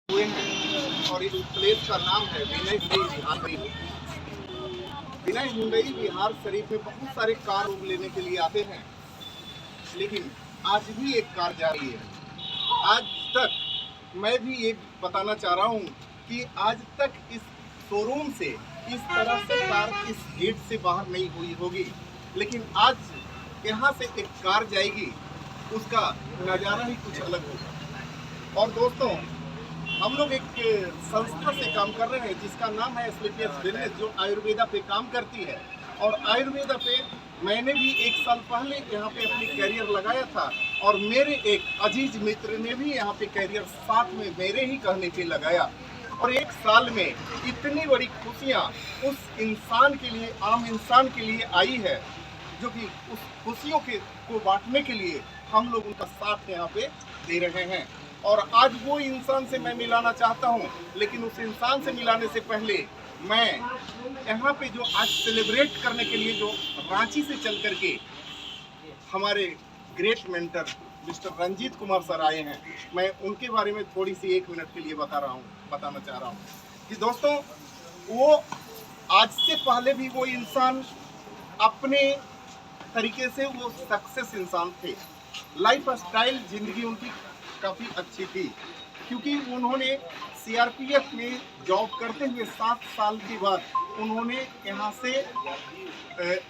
हुए हैं और इस प्लेस का नाम है विनय हुंडई बिहार शरीफ। विनय हुंडई बिहार शरीफ में बहुत सारे कार लोग लेने के लिए आते हैं, लेकिन आज भी एक कार जा रही है। आज तक मैं भी ये बताना चाह रहा हूँ कि आज तक इस शोरूम से इस तरह से कार इस गेट से बाहर नहीं हुई होगी, लेकिन आज यहाँ से एक कार जाएगी, उसका नज़ारा ही कुछ अलग होगा। और दोस्तों, हम लोग एक संस्था से काम कर रहे हैं जिसका नाम है स्लीपियस वेलनेस, जो आयुर्वेदा पे काम करती है। और आयुर्वेदा पे मैंने भी एक साल पहले यहाँ पे अपनी कैरियर लगाया था, और मेरे एक अजीज मित्र ने भी यहाँ पे कैरियर साथ में मेरे ही कहने पे लगाया। और एक साल में इतनी बड़ी खुशियाँ उस इंसान के लिए, आम इंसान के लिए आई है, जो कि उस खुशियों को बांटने के लिए हम लोग उनका साथ यहाँ पे दे रहे हैं। और आज वो इंसान से मैं मिलाना चाहता हूँ, लेकिन उस इंसान से मिलाने से पहले मैं यहाँ पे जो आज सेलिब्रेट करने के लिए जो रांची से चल करके हमारे great mentor mister Ranjit Kumar sir आए हैं, मैं उनके बारे में थोड़ी सी 1 मिनट के लिए बताना चाह रहा हूँ कि दोस्तों, वो आज से पहले भी वो इंसान अपने तरीके से वो सक्सेस इंसान थे। लाइफ स्टाइल जिंदगी उनकी काफ़ी अच्छी थी, क्योंकि उन्होंने सीआरपीएफ में जॉब करते हुए 7 साल के बाद उन्होंने यहाँ से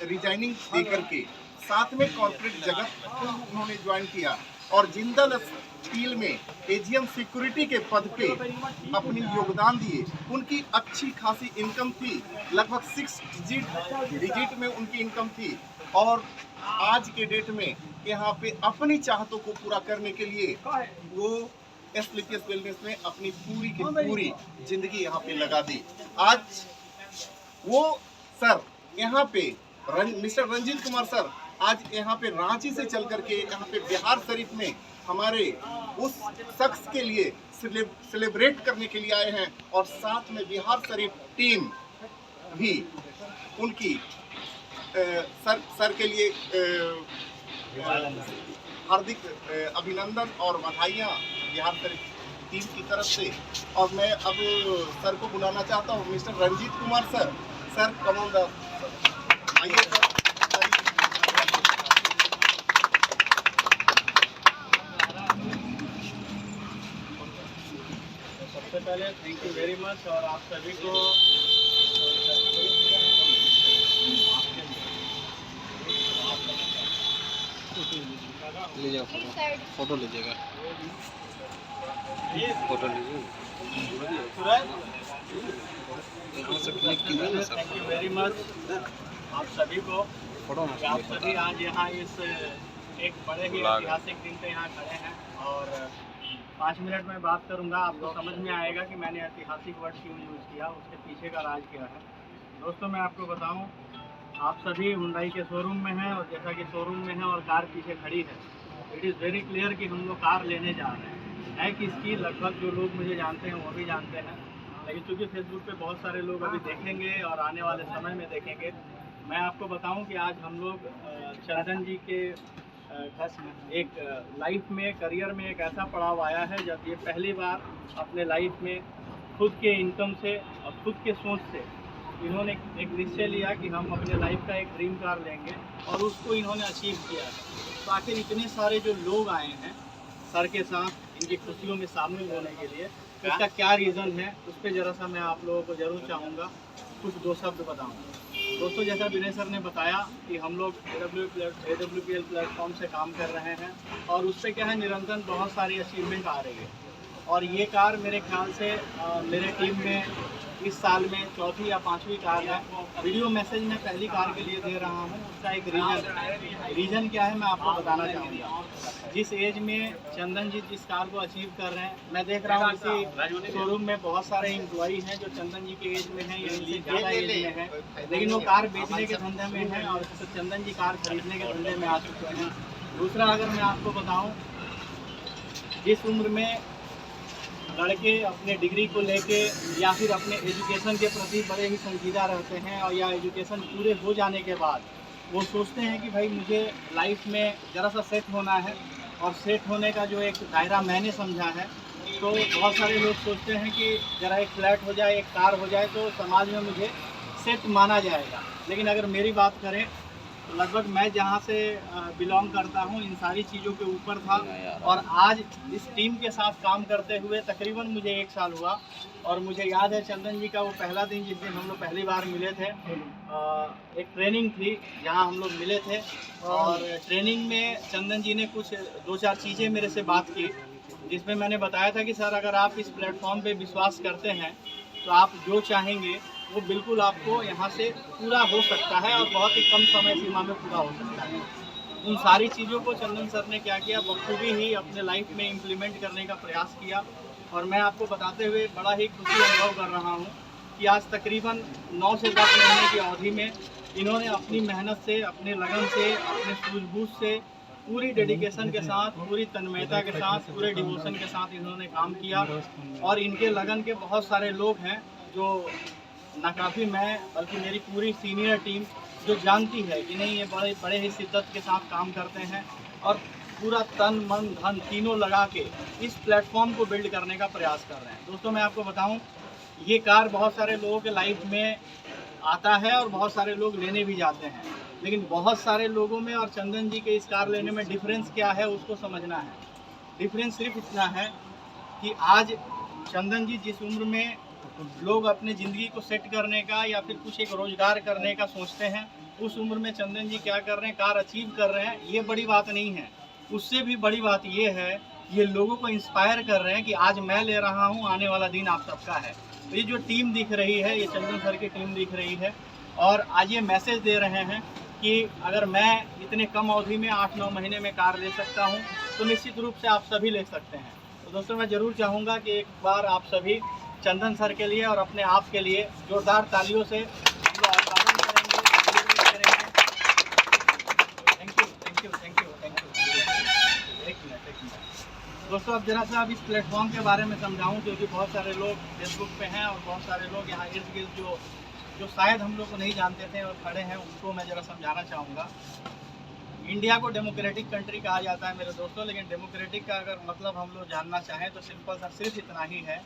रिजाइनिंग दे करके साथ में कॉर्पोरेट जगत को उन्होंने ज्वाइन किया और जिंदल स्टील में एजीएम सिक्योरिटी के पद पे अपनी योगदान दिए। उनकी अच्छी खासी इनकम थी, लगभग 6 डिजिट में उनकी इनकम थी। और आज के डेट में यहाँ पे अपनी चाहतों को पूरा करने के लिए वो स्लीपियस वेलनेस में अपनी पूरी की पूरी जिंदगी यहाँ पे लगा दी। आज वो सर यहाँ पे मिस्टर रंजीत कुमार सर आज यहाँ पे रांची से चल करके यहाँ पे बिहार शरीफ में हमारे उस शख्स के लिए सेलिब्रेट करने के लिए आए हैं। और साथ में बिहार शरीफ टीम भी उनकी सर के लिए हार्दिक अभिनंदन और बधाइयाँ बिहार शरीफ टीम की तरफ से। और मैं अब सर को बुलाना चाहता हूँ, mister Ranjit Kumar sir. Sir come on the, आइए सर। सबसे पहले थैंक यू वेरी मच, और आप सभी को लीजिएगा, फोटो लीजिएगा, फोटो लीजिए। थैंक यू वेरी मच आप सभी को। आप सभी आज यहाँ इस एक बड़े ही ऐतिहासिक दिन पे यहाँ खड़े हैं, और 5 मिनट में बात करूँगा, आपको समझ में आएगा कि मैंने ऐतिहासिक वर्ड क्यों यूज़ किया, उसके पीछे का राज क्या है। दोस्तों, मैं आपको बताऊँ, आप सभी हुंडई के शोरूम में हैं, और जैसा कि शोरूम में है और कार पीछे खड़ी है, इट इज़ वेरी क्लियर कि हम लोग कार लेने जा रहे हैं। है किसकी, लगभग जो लोग मुझे जानते हैं वो भी जानते हैं, लेकिन चूँकि फेसबुक पे बहुत सारे लोग अभी देखेंगे और आने वाले समय में देखेंगे। मैं आपको बताऊं कि आज हम लोग चंदन जी के एक लाइफ में, करियर में एक ऐसा पड़ाव आया है जब ये पहली बार अपने लाइफ में खुद के इनकम से और खुद के सोच से इन्होंने एक निश्चय लिया कि हम अपने लाइफ का एक ड्रीम कार लेंगे, और उसको इन्होंने अचीव किया है। तो आखिर इतने सारे जो लोग आए हैं सर के साथ इनकी खुशियों में शामिल होने के लिए, इसका क्या रीज़न है, उस पर ज़रा सा मैं आप लोगों को ज़रूर चाहूँगा कुछ 2 शब्द बताऊँगा। दोस्तों, जैसा विनय सर ने बताया कि हम लोग AWPL प्लेटफॉर्म से काम कर रहे हैं, और उस पर क्या है, निरंतर बहुत सारी अचीवमेंट आ रही है। और ये कार मेरे ख्याल से मेरे टीम में इस साल में 4थी या 5वीं कार है। वीडियो मैसेज मैं पहली कार के लिए दे रहा हूँ, उसका एक रीज़न क्या है मैं आपको बताना चाहूँगा। जिस एज में चंदन जी जिस कार को अचीव कर रहे हैं, मैं देख रहा हूँ इसी शोरूम में बहुत सारे एम्प्लॉई हैं जो चंदन जी के एज में हैं या इनसे ज़्यादा एज में हैं, लेकिन वो कार बेचने के धंधे में हैं, और चंदन जी कार खरीदने के धंधे में आ चुके हैं। दूसरा, अगर मैं आपको बताऊँ, जिस उम्र में लड़के अपने डिग्री को लेके या फिर अपने एजुकेशन के प्रति बड़े ही संजीदा रहते हैं, और या एजुकेशन पूरे हो जाने के बाद वो सोचते हैं कि भाई मुझे लाइफ में ज़रा सा सेट होना है, और सेट होने का जो एक दायरा मैंने समझा है तो बहुत सारे लोग सोचते हैं कि ज़रा एक फ्लैट हो जाए, एक कार हो जाए तो समाज में मुझे सेट माना जाएगा। लेकिन अगर मेरी बात करें तो लगभग मैं जहाँ से बिलोंग करता हूँ इन सारी चीज़ों के ऊपर था, और आज इस टीम के साथ काम करते हुए तकरीबन मुझे 1 साल हुआ। और मुझे याद है चंदन जी का वो पहला दिन जिस दिन हम लोग पहली बार मिले थे, एक ट्रेनिंग थी जहाँ हम लोग मिले थे, और ट्रेनिंग में चंदन जी ने कुछ 2-4 चीज़ें मेरे से बात की, जिसमें मैंने बताया था कि सर अगर आप इस प्लेटफॉर्म पे विश्वास करते हैं तो आप जो चाहेंगे वो बिल्कुल आपको यहाँ से पूरा हो सकता है, और बहुत ही कम समय सीमा में पूरा हो सकता है। उन सारी चीज़ों को चंदन सर ने क्या किया, बखूबी ही अपने लाइफ में इम्प्लीमेंट करने का प्रयास किया। और मैं आपको बताते हुए बड़ा ही खुशी अनुभव कर रहा हूँ कि आज तकरीबन 9 से 10 महीने की अवधि में इन्होंने अपनी मेहनत से, अपने लगन से, अपने सूझबूझ से, पूरी डेडिकेशन के साथ, पूरी तन्मयता के साथ, पूरे डिवोशन के साथ इन्होंने काम किया। और इनके लगन के बहुत सारे लोग हैं जो ना काफ़ी मैं बल्कि मेरी पूरी सीनियर टीम जो जानती है कि नहीं ये बड़े बड़े ही शिद्दत के साथ काम करते हैं, और पूरा तन मन धन तीनों लगा के इस प्लेटफॉर्म को बिल्ड करने का प्रयास कर रहे हैं। दोस्तों मैं आपको बताऊं, ये कार बहुत सारे लोगों के लाइफ में आता है और बहुत सारे लोग लेने भी जाते हैं, लेकिन बहुत सारे लोगों में और चंदन जी के इस कार लेने में डिफरेंस क्या है उसको समझना है। डिफरेंस सिर्फ इतना है कि आज चंदन जी जिस उम्र में लोग अपने ज़िंदगी को सेट करने का या फिर कुछ एक रोज़गार करने का सोचते हैं, उस उम्र में चंदन जी क्या कर रहे हैं, कार अचीव कर रहे हैं। ये बड़ी बात नहीं है, उससे भी बड़ी बात ये है, ये लोगों को इंस्पायर कर रहे हैं कि आज मैं ले रहा हूँ, आने वाला दिन आप सबका है। तो ये जो टीम दिख रही है, ये चंदन सर की टीम दिख रही है, और आज ये मैसेज दे रहे हैं कि अगर मैं इतने कम अवधि में 8-9 महीने में कार ले सकता हूँ तो निश्चित रूप से आप सभी ले सकते हैं। तो दोस्तों मैं ज़रूर चाहूँगा कि एक बार आप सभी चंदन सर के लिए और अपने आप के लिए जोरदार तालियों से हम लोग अभिवादन करेंगे। Thank you thank you thank you thank you. एक मिनट। दोस्तों अब जरा सा अब इस प्लेटफॉर्म के बारे में समझाऊं, क्योंकि बहुत सारे लोग फेसबुक पे हैं और बहुत सारे लोग यहाँ इर्द गिर्द जो शायद हम लोग को नहीं जानते थे और खड़े हैं, उनको मैं ज़रा समझाना चाहूँगा। इंडिया को डेमोक्रेटिक कंट्री कहा जाता है मेरे दोस्तों, लेकिन डेमोक्रेटिक का अगर मतलब हम लोग जानना चाहें तो सिंपल सा सिर्फ इतना ही है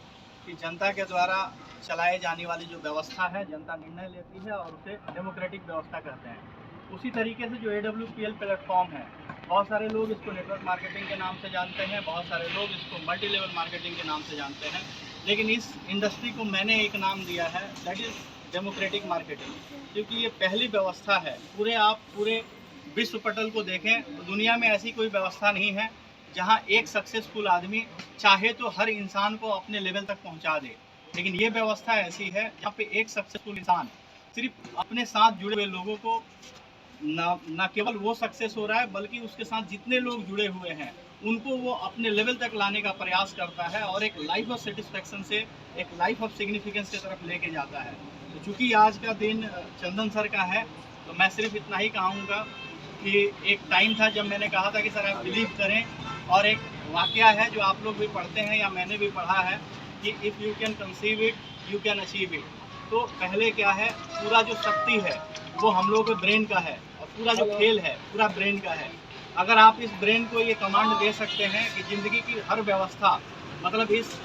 कि जनता के द्वारा चलाए जाने वाली जो व्यवस्था है, जनता निर्णय लेती है और उसे डेमोक्रेटिक व्यवस्था कहते हैं। उसी तरीके से जो AWPL प्लेटफॉर्म है, बहुत सारे लोग इसको नेटवर्क मार्केटिंग के नाम से जानते हैं, बहुत सारे लोग इसको मल्टी लेवल मार्केटिंग के नाम से जानते हैं, लेकिन इस इंडस्ट्री को मैंने एक नाम दिया है, दैट इज़ डेमोक्रेटिक मार्केटिंग। क्योंकि ये पहली व्यवस्था है, पूरे विश्व पटल को देखें तो दुनिया में ऐसी कोई व्यवस्था नहीं है जहां एक सक्सेसफुल आदमी चाहे तो हर इंसान को अपने लेवल तक पहुंचा दे। लेकिन ये व्यवस्था ऐसी है जहाँ पे एक सक्सेसफुल इंसान सिर्फ अपने साथ जुड़े हुए लोगों को न केवल वो सक्सेस हो रहा है, बल्कि उसके साथ जितने लोग जुड़े हुए हैं उनको वो अपने लेवल तक लाने का प्रयास करता है, और एक लाइफ ऑफ सेटिस्फैक्शन से एक लाइफ ऑफ सिग्निफिकेंस की तरफ लेके जाता है। तो चूँकि आज का दिन चंदन सर का है, तो मैं सिर्फ इतना ही कहूँगा कि एक टाइम था जब मैंने कहा था कि सर आप बिलीव करें, और एक वाकया है जो आप लोग भी पढ़ते हैं या मैंने भी पढ़ा है कि if you can conceive it you can achieve it. तो पहले क्या है, पूरा जो शक्ति है वो हम लोग के ब्रेन का है, और पूरा जो खेल है पूरा ब्रेन का है। अगर आप इस ब्रेन को ये कमांड दे सकते हैं कि ज़िंदगी की हर व्यवस्था, मतलब इस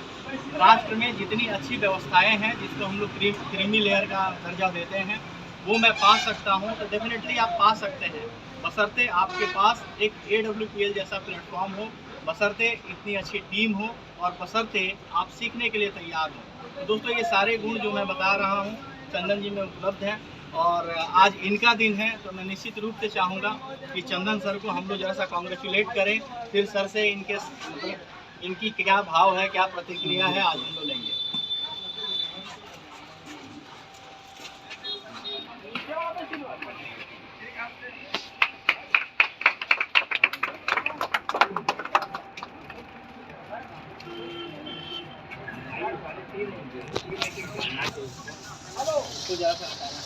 राष्ट्र में जितनी अच्छी व्यवस्थाएं हैं जिसको हम लोग क्रीमी लेयर का दर्जा देते हैं, वो मैं पा सकता हूँ, तो डेफिनेटली आप पा सकते हैं, बशर्ते आपके पास एक AWPL जैसा प्लेटफॉर्म हो, बशर्ते इतनी अच्छी टीम हो, और बशर्ते आप सीखने के लिए तैयार हो। तो दोस्तों ये सारे गुण जो मैं बता रहा हूँ चंदन जी में उपलब्ध हैं, और आज इनका दिन है, तो मैं निश्चित रूप से चाहूँगा कि चंदन सर को हम लोग जरा सा कॉन्ग्रेचुलेट करें, फिर सर से इनके मतलब इनकी क्या भाव है, क्या प्रतिक्रिया है, आज हम लोग लेंगे। तो जरा सा हटाना।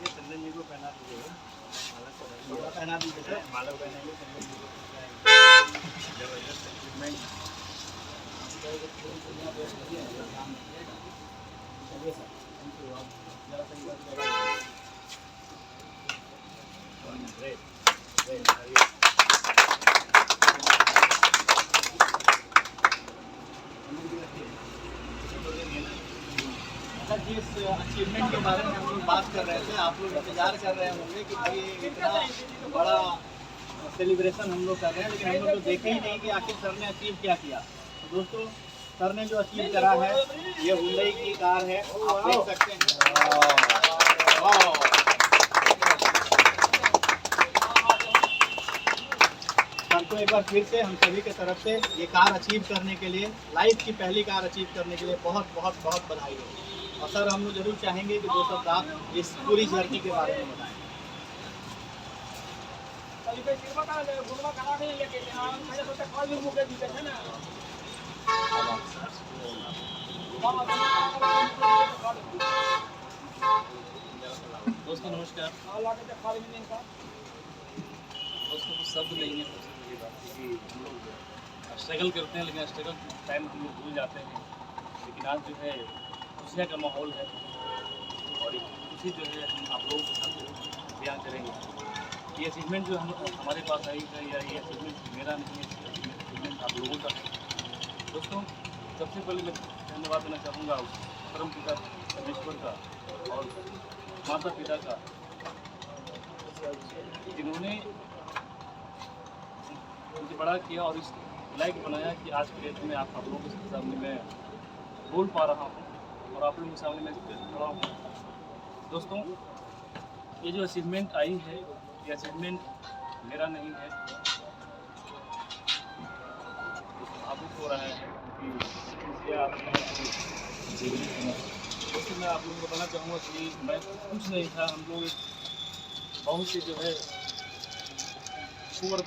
चंदन जी को पहना दीजिएगा। पहना दीजिए सर। माला पहनाइए। जिस अचीवमेंट के बारे में हम लोग बात कर रहे थे, आप लोग इंतजार कर रहे होंगे कि भाई इतना बड़ा सेलिब्रेशन हम लोग कर रहे हैं, लेकिन हम लोग तो देखे ही नहीं कि आखिर सर ने अचीव क्या किया। तो दोस्तों, सर ने जो अचीव करा है, ये हुंडई की कार है, आप देख सकते हैं। सर को एक बार फिर से हम सभी के तरफ से ये कार अचीव करने के लिए, लाइफ की पहली कार अचीव करने के लिए बहुत बहुत बहुत बधाई है। और सर, हम लोग जरूर चाहेंगे कि 2 शब्द आप इस पूरी जर्नी के बारे में बताएं। दोस्तों नमस्कार। दोस्तों कुछ शब्द नहीं है सबसे बड़ी बात कि हम लोग स्ट्रगल करते हैं, लेकिन स्ट्रगल टाइम हम लोग भूल जाते हैं। लेकिन आज जो है खुशियाँ का माहौल है और खुशी जो है हम आप लोगों के साथ बयान करेंगे। ये अचीवमेंट जो हमारे पास आई है, या ये अचीवमेंट मेरा नहीं है, अचीवमेंट आप लोगों का है। दोस्तों, सबसे पहले मैं धन्यवाद देना चाहूँगा परम पिता परमेश्वर का और माता पिता का, जिन्होंने मुझे बड़ा किया और इस लायक बनाया कि आज के डेट में आप लोगों के सामने मैं बोल पा रहा हूँ और आप लोगों के सामने मैं खड़ा हूँ। दोस्तों, ये जो अचीवमेंट आई है, ये अचीवमेंट मेरा नहीं है, भावुक हो रहा है कि दोस्तों मैं आप लोगों को बताना चाहूँगा कि मैं कुछ नहीं था। हम लोग बहुत से जो है पुअर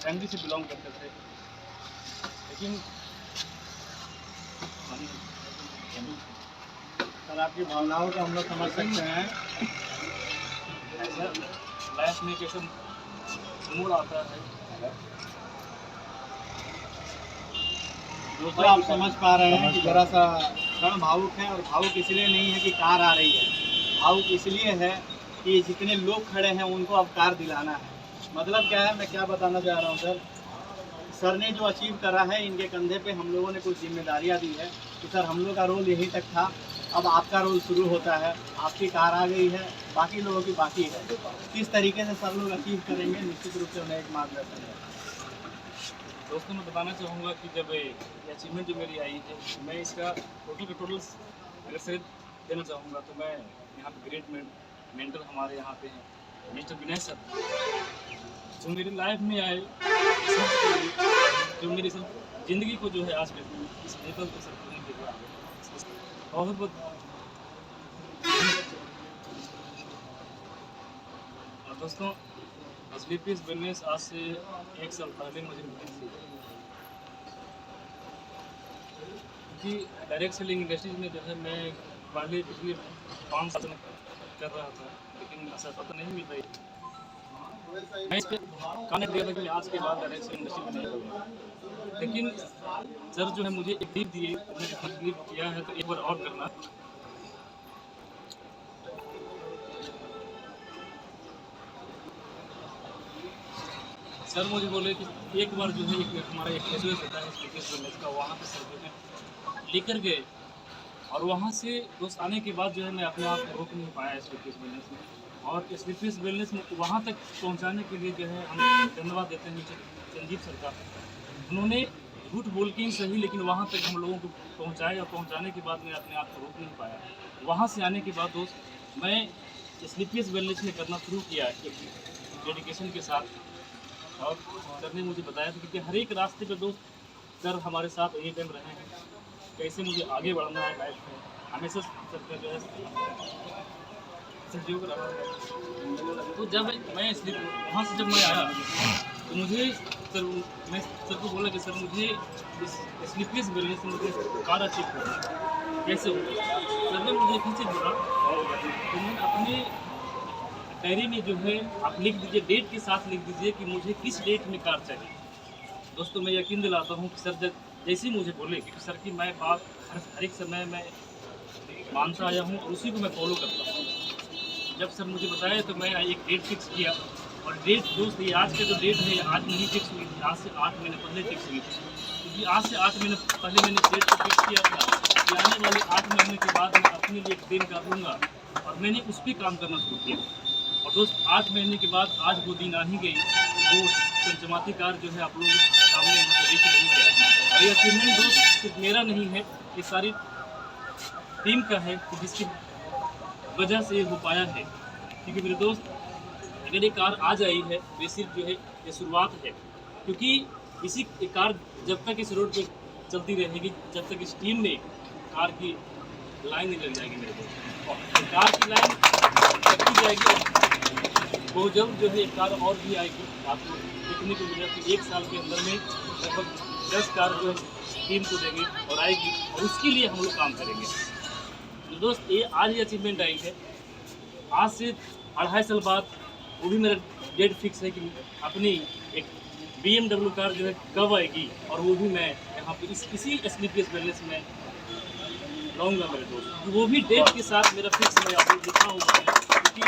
फैमिली से बिलोंग करते थे, लेकिन सर, आपकी भावनाओं को हम लोग समझ सकते हैं। ऐसा लाइफ में कैसे मोड़ आता है। दोस्तों, आप समझ पा रहे हैं कि जरा सा क्षण भावुक है, और भावुक इसलिए नहीं है कि कार आ रही है, भावुक इसलिए है कि जितने लोग खड़े हैं उनको अब कार दिलाना है। मतलब क्या है, मैं क्या बताना चाह रहा हूँ सर। सर ने जो अचीव करा है, इनके कंधे पे हम लोगों ने कुछ जिम्मेदारियाँ दी है कि सर हम लोग का रोल यहीं तक था, अब आपका रोल शुरू होता है। आपकी कार आ गई है, बाकी लोगों की बाकी है। किस तरीके से सब लोग अचीव करेंगे, निश्चित रूप से उन्हें एक मार्गदर्शन है। दोस्तों, मैं बताना चाहूँगा कि जब ये अचीवमेंट जो मेरी आई है, मैं इसका टोटल अगर श्रेय देना चाहूँगा तो मैं यहाँ पे ग्रेट मेंटर हमारे यहाँ पे हैं मिस्टर विनय सर, जो मेरी लाइफ में आए, जो मेरी सब जिंदगी को जो है आज पे इस लेवल पे सर करने के लिए बहुत बहुत। और दोस्तों, स्लीपीज बिजनेस आज से 1 साल पहले मुझे मिली थी, क्योंकि डायरेक्ट सेलिंग इंडस्ट्रीज में जो है मैं पहले पिछले 5 साल कर रहा था, लेकिन सफलता नहीं मिल रही। मैं इस पर कनेक्ट दिया था कि आज के बाद डायरेक्ट सेलिंग इंडस्ट्री में नहीं करूँगा, लेकिन सर जो है मुझे एक टिप दिए, उन्होंने तकलीफ किया है तो एक बार और करना। सर मुझे बोले कि एक बार जो है हमारा एक फेस्टिवल होता है स्पीकर्स का, वहाँ पे सर जो है लेकर गए, और वहाँ से दोस्त आने के बाद जो है मैं अपने आप को रोक नहीं पाया स्पीकर्स वेलनेस में। और स्पीकर्स वेलनेस में वहाँ तक पहुँचाने के लिए जो है हम धन्यवाद देते हैं संजीव सर का। उन्होंने झूठ बोल के ही सही, लेकिन वहाँ तक हम लोगों को पहुँचाया, और पहुँचाने के बाद मैं अपने आप को रोक नहीं पाया। वहाँ से आने के बाद दोस्त मैं स्लीपीज वेलनेस में करना शुरू किया डेडिकेशन के साथ, और सर ने मुझे बताया था कि हर एक रास्ते पे दोस्त सर हमारे साथ एनी टाइम रहे हैं, कैसे मुझे आगे बढ़ना है लाइफ में, हमेशा सर का जो है सहयोग रहा है। तो जब मैं वहाँ से जब मैं आया तो मुझे सर, मैं सर को बोला कि सर मुझे इस स्लीपीज वेलनेस में मुझे कार अचीव करना है, कैसे होगा। सर ने मुझे फिर से बोला तो मैं अपने डायरी में जो है आप लिख दीजिए, डेट के साथ लिख दीजिए कि मुझे किस डेट में कार चाहिए। दोस्तों मैं यकीन दिलाता हूँ कि सर जैसे ही मुझे बोले कि सर की मैं बात हर एक समय मैं मानता आया हूँ और उसी को मैं फॉलो करता हूँ। जब सर मुझे बताया तो मैं एक डेट फिक्स किया, और डेट दोस्त ये आज का जो डेट है आज नहीं फिक्स हुई, आज से 8 महीने पहले फिक्स हुई थी। क्योंकि आज से 8 महीने पहले मैंने डेट को फिक्स किया था कि आने वाले 8 महीने के बाद मैं अपने लिए एक दिन का लूँगा, और मैंने उस पर काम करना शुरू किया। और दोस्त 8 महीने के बाद आज वो दिन आ ही गई, वो चमचमाती कार जो है आप लोगों के सामने यहाँ पर दिख रही है। और ये अचीवमेंट दोस्त सिर्फ मेरा नहीं है, ये सारी टीम का है कि जिसकी वजह से ये हो पाया है। क्योंकि मेरे दोस्त अगर ये कार आज आई है ये सिर्फ जो है ये शुरुआत है, क्योंकि इसी कार जब तक इस रोड पे चलती रहेगी, जब तक इस टीम में कार की लाइन नहीं लग जाएगी मेरे दोस्त, और कार की लाइन लगती जाएगी। बहुत जल्द जो है एक कार और भी आएगी, आपको देखने को मिलेगा कि 1 साल के अंदर में लगभग 10 कार जो है टीम को देंगे और आएगी, और उसके लिए हम लोग काम करेंगे। तो दोस्त ये आज ही अचीवमेंट आई है। आज से 2.5 साल बाद वो भी मेरा डेट फिक्स है कि अपनी एक BMW कार जो है कब आएगी, और वो भी मैं यहाँ पे इसी SBPS वेलनेस में लाऊंगा मेरे दोस्त। तो वो भी डेट के साथ मेरा फिक्स मैं आपको लिखा हुआ है, क्योंकि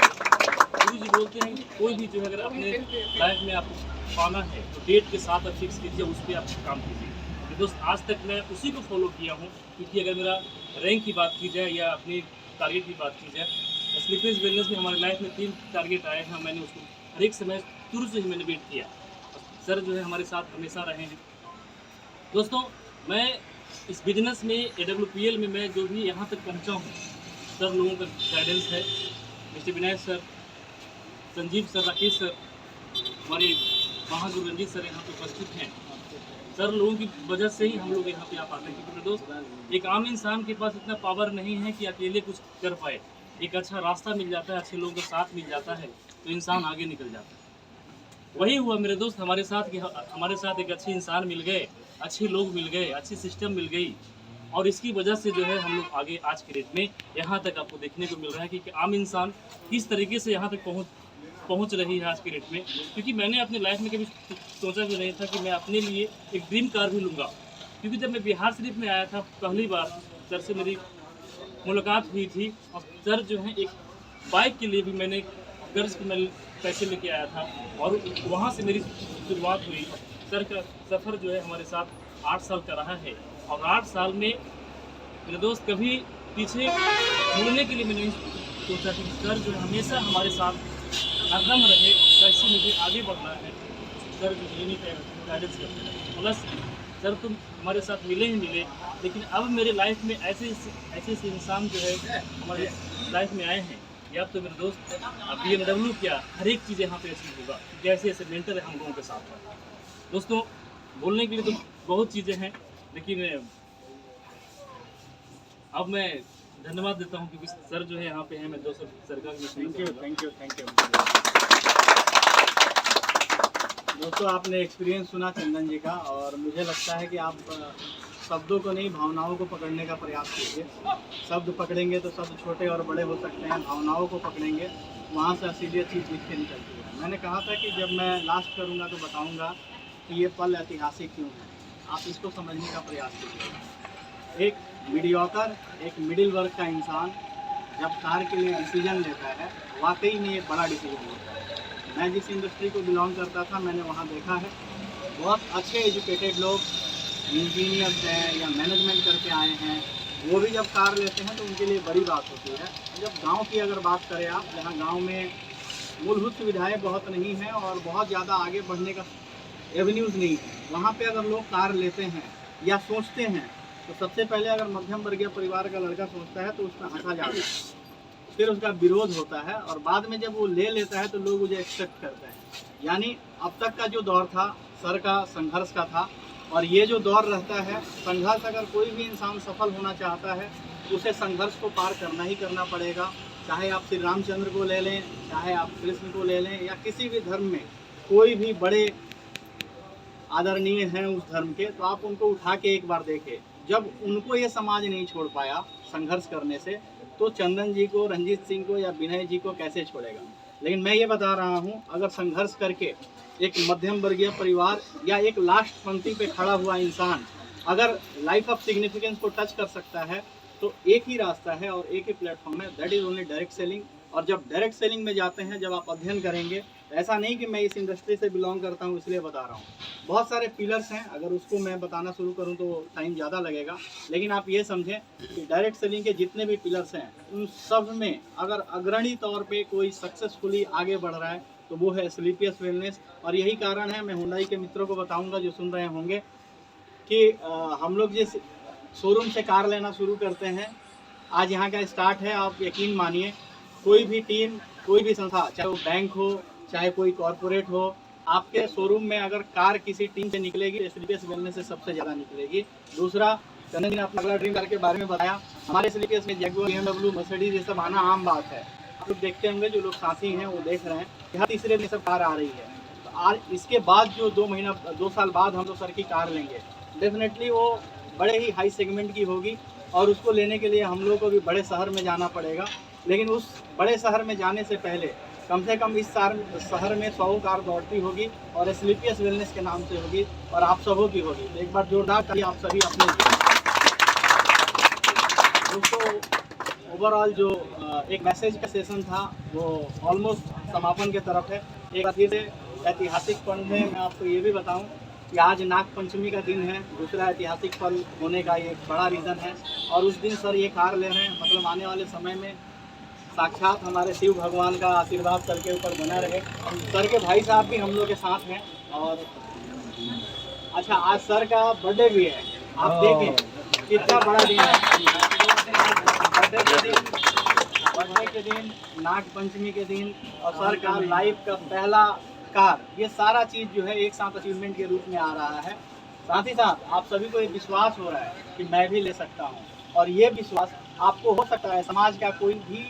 गुरु जी बोलते हैं कि कोई भी जो है अगर अपने लाइफ में आपको पाना है तो डेट के साथ आप फिक्स कीजिए, उस पर आप काम कीजिए। तो दोस्त आज तक मैं उसी को फॉलो किया हूँ, क्योंकि अगर मेरा रैंक की बात की जाए या अपनी टारगेट की बात की जाए, SBPS वेलनेस में हमारे लाइफ में 3 टारगेट आए हैं, मैंने उसको हर एक समय शुरू से ही मैंने वेट किया। सर जो है हमारे साथ हमेशा रहे हैं। दोस्तों मैं इस बिजनेस में AWPL में मैं जो भी यहाँ तक पहुँचा हूँ, सर लोगों का गाइडेंस है, mister Vinayak sir, Sanjeev sir, Rakesh sir, हमारे महागुरु रंजीत सर यहाँ पे उपस्थित हैं। सर लोगों की वजह से ही हम लोग यहाँ पे आ पाते हैं, क्योंकि दोस्त एक आम इंसान के पास इतना पावर नहीं है कि अकेले कुछ कर पाए। एक अच्छा रास्ता मिल जाता है, अच्छे लोगों का साथ मिल जाता है तो इंसान आगे निकल जाता है। वही हुआ मेरे दोस्त हमारे साथ कि हमारे साथ एक अच्छे इंसान मिल गए, अच्छे लोग मिल गए, अच्छी सिस्टम मिल गई, और इसकी वजह से जो है हम लोग आगे आज के डेट में यहाँ तक आपको देखने को मिल रहा है कि आम इंसान किस तरीके से यहाँ तक पहुँच रही है आज के डेट में। क्योंकि मैंने अपने लाइफ में कभी सोचा भी नहीं था कि मैं अपने लिए एक ड्रीम कार भी लूँगा। क्योंकि जब मैं बिहार शरीफ में आया था पहली बार, सर से मेरी मुलाकात हुई थी, और सर जो है एक बाइक के लिए भी मैंने कर्ज के मैं पैसे लेके आया था, और वहाँ से मेरी शुरुआत हुई। सर का सफ़र जो है हमारे साथ 8 साल का रहा है, और 8 साल में मेरे दोस्त कभी पीछे मुड़ने के लिए मैंने नहीं सोचा कि सर जो है हमेशा हमारे साथ हरदम रहे, कैसे मुझे आगे बढ़ना है। सर जो यही गाइडेंस करते हैं, प्लस सर तुम हमारे साथ मिले ही मिले, लेकिन अब मेरे लाइफ में ऐसे इंसान जो है हमारे लाइफ में आए हैं। या तो मेरे दोस्त BMW क्या हर एक चीज़ यहाँ पे अचीव होगा, जैसे ऐसे मेंटर है हम लोगों के साथ है। दोस्तों बोलने के लिए तो बहुत चीज़ें हैं, लेकिन अब मैं धन्यवाद देता हूँ क्योंकि सर जो है यहाँ पे हैं। मैं दोस्तों सर का थैंक यू। दोस्तों आपने एक्सपीरियंस सुना चंदन जी का, और मुझे लगता है कि आप शब्दों को नहीं भावनाओं को पकड़ने का प्रयास कीजिए। शब्द पकड़ेंगे तो शब्द छोटे और बड़े हो सकते हैं, भावनाओं को पकड़ेंगे वहाँ से असलियत चीज़ जीत के निकलती है। मैंने कहा था कि जब मैं लास्ट करूँगा तो बताऊँगा कि ये पल ऐतिहासिक क्यों है। आप इसको समझने का प्रयास कीजिए। एक मीडियोकर, एक मिडिल वर्ग का इंसान जब कार के लिए डिसीजन लेता है, वाकई में ये बड़ा डिसीजन होता है। मैं जिस इंडस्ट्री को बिलोंग करता था मैंने वहाँ देखा है बहुत अच्छे एजुकेटेड लोग, इंजीनियर्स हैं या मैनेजमेंट करके आए हैं, वो भी जब कार लेते हैं तो उनके लिए बड़ी बात होती है। जब गांव की अगर बात करें आप, जहाँ गांव में मूलभूत सुविधाएं बहुत नहीं हैं और बहुत ज़्यादा आगे बढ़ने का एवेन्यूज़ नहीं है, वहाँ पे अगर लोग कार लेते हैं या सोचते हैं तो सबसे पहले अगर मध्यम वर्गीय परिवार का लड़का सोचता है तो उसमें हंसा जाता है, फिर उसका विरोध होता है, और बाद में जब वो ले लेता है तो लोग उसे एक्सेप्ट करते हैं। यानी अब तक का जो दौर था सर का संघर्ष का था, और ये जो दौर रहता है संघर्ष, अगर कोई भी इंसान सफल होना चाहता है उसे संघर्ष को पार करना ही करना पड़ेगा। चाहे आप श्री रामचंद्र को ले लें, चाहे आप कृष्ण को ले लें, या किसी भी धर्म में कोई भी बड़े आदरणीय हैं उस धर्म के, तो आप उनको उठा के एक बार देखें। जब उनको ये समाज नहीं छोड़ पाया संघर्ष करने से, तो चंदन जी को, रंजीत सिंह को या विनय जी को कैसे छोड़ेगा। लेकिन मैं ये बता रहा हूँ, अगर संघर्ष करके एक मध्यम वर्गीय परिवार या एक लास्ट पंक्ति पे खड़ा हुआ इंसान अगर लाइफ ऑफ सिग्निफिकेंस को टच कर सकता है, तो एक ही रास्ता है और एक ही प्लेटफॉर्म है, that is only direct selling. और जब डायरेक्ट सेलिंग में जाते हैं, जब आप अध्ययन करेंगे, ऐसा नहीं कि मैं इस इंडस्ट्री से बिलोंग करता हूँ इसलिए बता रहा हूँ, बहुत सारे पिलर्स हैं, अगर उसको मैं बताना शुरू करूँ तो टाइम ज़्यादा लगेगा। लेकिन आप ये समझें कि डायरेक्ट सेलिंग के जितने भी पिलर्स हैं, उन सब में अगर अग्रणी तौर पे कोई सक्सेसफुली आगे बढ़ रहा है तो वो है स्लीपियस वेलनेस। और यही कारण है, मैं हुंडई के मित्रों को बताऊँगा जो सुन रहे होंगे, कि हम लोग जिस शोरूम से कार लेना शुरू करते हैं, आज यहाँ का स्टार्ट है। आप यकीन मानिए, कोई भी टीम, कोई भी संस्था, चाहे वो बैंक हो, चाहे कोई कॉरपोरेट हो, आपके शोरूम में अगर कार किसी टीम से निकलेगी, स्लीपियस वेलनेस से सबसे ज़्यादा निकलेगी। दूसरा, चंदन जी ने अपना अगला ड्रीम कार के बारे में बताया। हमारे स्लीपियस में जैगुआर, BMW, मर्सिडीज ये सब आना आम बात है। आप लोग देखते होंगे, जो लोग साथी हैं वो देख रहे हैं कि हर तीसरे दिन सब कार आ रही है। तो आज इसके बाद जो 2 साल बाद हम लोग सर की कार लेंगे, डेफिनेटली वो बड़े ही हाई सेगमेंट की होगी, और उसको लेने के लिए हम लोगों को भी बड़े शहर में जाना पड़ेगा। लेकिन उस बड़े शहर में जाने से पहले कम से कम इस शहर में 100 कार दौड़ती होगी और स्लीपियस वेलनेस के नाम से होगी, और आप सबों की होगी। तो एक बार जोरदार ताली आप सभी अपने। दोस्तों, ओवरऑल जो एक मैसेज का सेशन था वो ऑलमोस्ट समापन की तरफ है। एक बार फिर से ऐतिहासिक पल में मैं आपको ये भी बताऊं कि आज नाग पंचमी का दिन है, दूसरा ऐतिहासिक पल होने का ये एक बड़ा रीज़न है। और उस दिन सर ये कार ले रहे हैं, मतलब आने वाले समय में साक्षात हमारे शिव भगवान का आशीर्वाद सर के ऊपर बना रहे। सर के भाई साहब भी हम लोग के साथ हैं। और अच्छा, आज सर का बर्थडे भी है, आप देखें कितना बड़ा दिन है। बर्थडे के दिन, नाग पंचमी के दिन, और सर का लाइफ का पहला कार, ये सारा चीज़ जो है एक साथ अचीवमेंट के रूप में आ रहा है। साथ ही साथ आप सभी को एक विश्वास हो रहा है कि मैं भी ले सकता हूँ, और ये विश्वास आपको हो सकता है समाज का कोई भी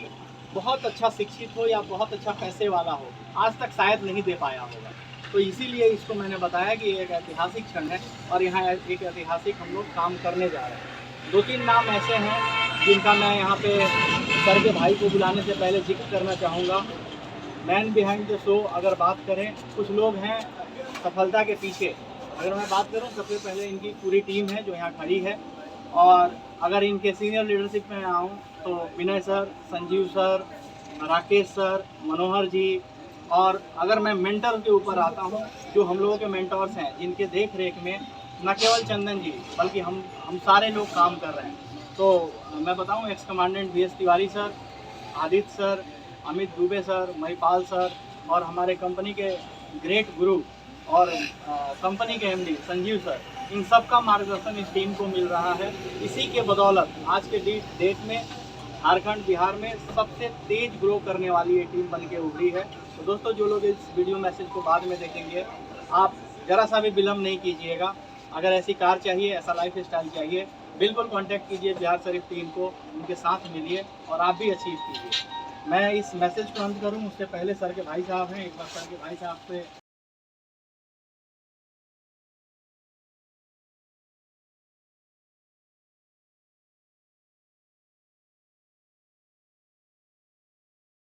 बहुत अच्छा शिक्षित हो या बहुत अच्छा पैसे वाला हो, आज तक शायद नहीं दे पाया होगा। तो इसीलिए इसको मैंने बताया कि एक ऐतिहासिक क्षण है, और यहाँ एक ऐतिहासिक हम लोग काम करने जा रहे हैं। 2-3 नाम ऐसे हैं जिनका मैं यहाँ पे सर के भाई को बुलाने से पहले जिक्र करना चाहूँगा। मैन बिहाइंड द शो अगर बात करें, कुछ लोग हैं सफलता के पीछे। अगर मैं बात करूं, सबसे पहले इनकी पूरी टीम है जो यहाँ खड़ी है। और अगर इनके सीनियर लीडरशिप में आऊँ तो Vinay sir, Sanjeev sir, Rakesh sir, Manohar ji. और अगर मैं मेंटर के ऊपर आता हूँ, जो हम लोगों के मेंटर्स हैं, जिनके देख रेख में न केवल चंदन जी बल्कि हम सारे लोग काम कर रहे हैं, तो मैं बताऊँ, x commandant VS Tiwari sir, Aditya sir, Amit Dubey sir, Mahipal sir, और हमारे कंपनी के ग्रेट गुरु और कंपनी के MD संजीव सर, इन सब का मार्गदर्शन इस टीम को मिल रहा है। इसी के बदौलत आज के डेट में झारखंड, बिहार में सबसे तेज ग्रो करने वाली ये टीम बन के उभरी है। तो दोस्तों, जो लोग इस वीडियो मैसेज को बाद में देखेंगे, आप ज़रा सा भी विलम्ब नहीं कीजिएगा। अगर ऐसी कार चाहिए, ऐसा लाइफ स्टाइल चाहिए, बिल्कुल कांटेक्ट कीजिए बिहार शरीफ टीम को, उनके साथ मिलिए और आप भी अचीव कीजिए। मैं इस मैसेज को अंत करूं उससे पहले सर के भाई साहब हैं, एक बार सर के भाई साहब से